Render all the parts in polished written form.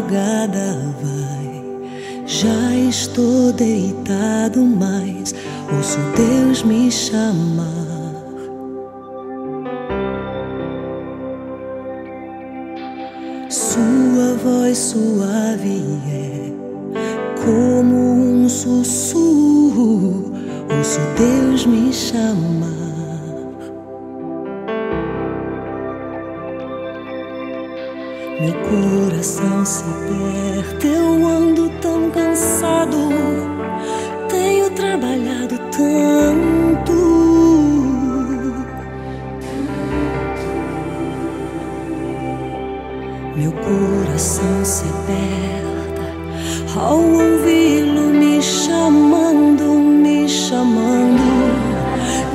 madrugada vai, já estou deitado, mas ouço Deus me chamar. Sua voz suave é como um sussurro, ouço Deus me chamar. Meu coração se aperta, eu ando tão cansado, tenho trabalhado tanto. Meu coração se aperta ao ouvi-lo me chamando, me chamando,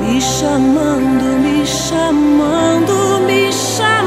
me chamando, me chamando, me chamando.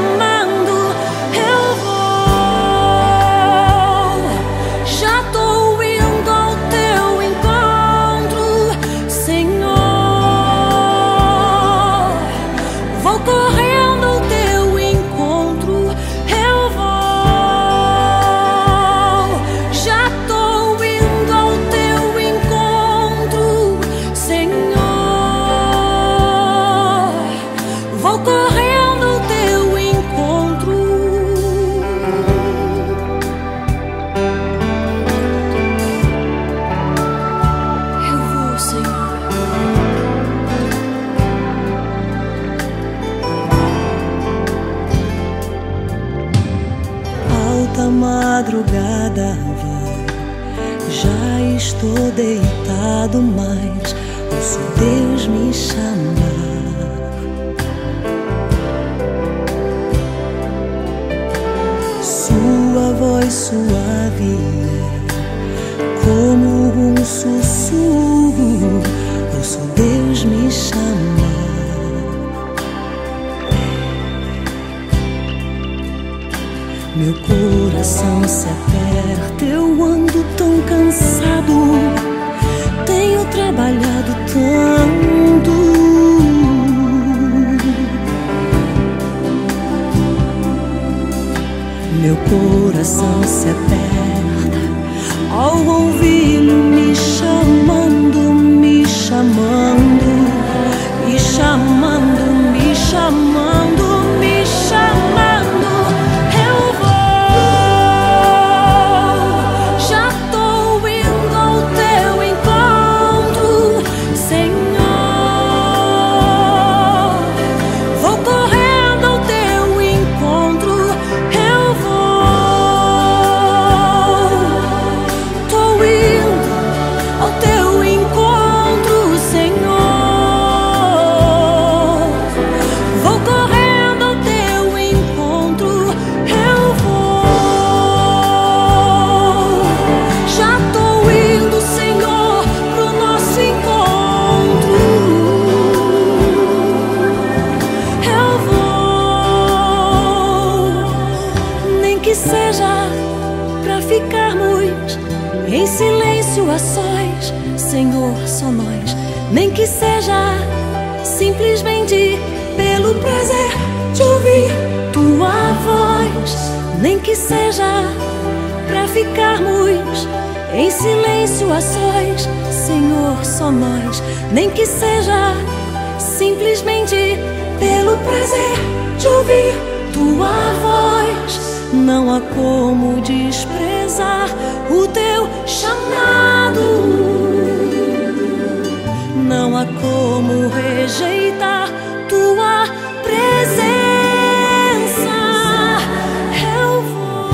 A madrugada vai, já estou deitado, mas ouço Deus me chamar. Sua voz suave é como um sussurro, ouço Deus me chamar. Meu coração se aperta, eu ando tão cansado, tenho trabalhado tanto. Meu coração se aperta ao ouvi-lo me chamando, me chamando, me chamando, me chamando, me chamando. Que seja pra ficarmos em silêncio a sós, Senhor, só nós. Nem que seja simplesmente pelo prazer de ouvir tua voz. Nem que seja pra ficarmos em silêncio a sós, Senhor, só nós. Nem que seja simplesmente pelo prazer de ouvir tua voz. Não há como desprezar o teu chamado, não há como rejeitar tua presença. Eu vou,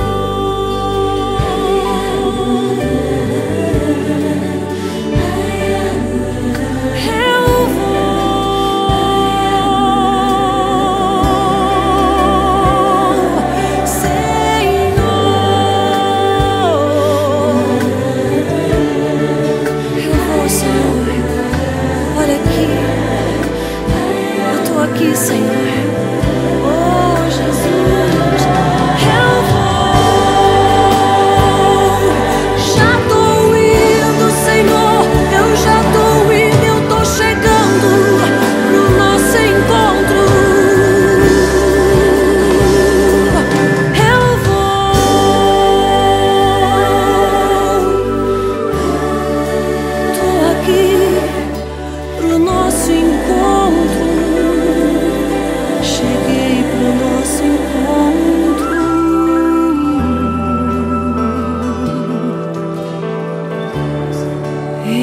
eu vou. Senhor,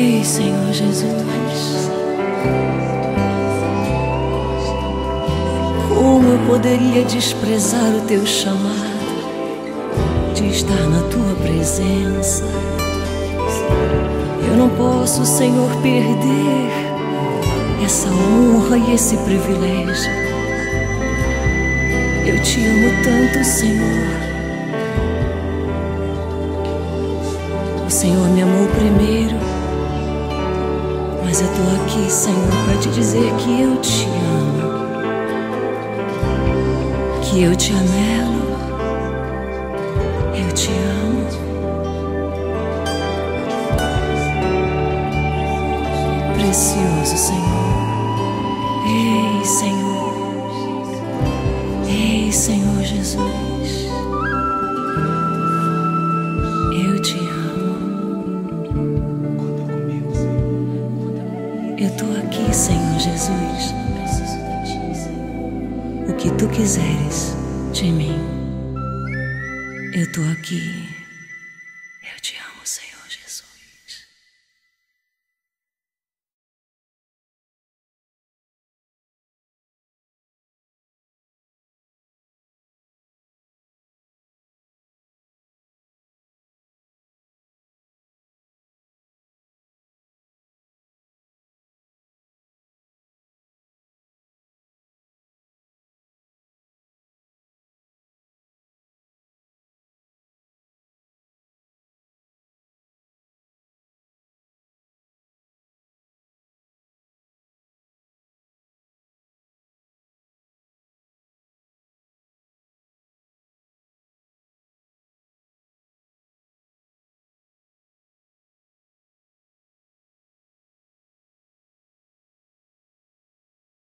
Ei, Senhor Jesus, como eu poderia desprezar o teu chamado de estar na tua presença? Eu não posso, Senhor, perder essa honra e esse privilégio. Eu te amo tanto, Senhor. O Senhor me amou primeiro, mas eu tô aqui, Senhor, para te dizer que eu te amo, que eu te anelo, eu te amo. Precioso Senhor, ei Senhor, ei Senhor Jesus, eu te amo. Eu tô aqui, Senhor Jesus, o que tu quiseres de mim, eu tô aqui.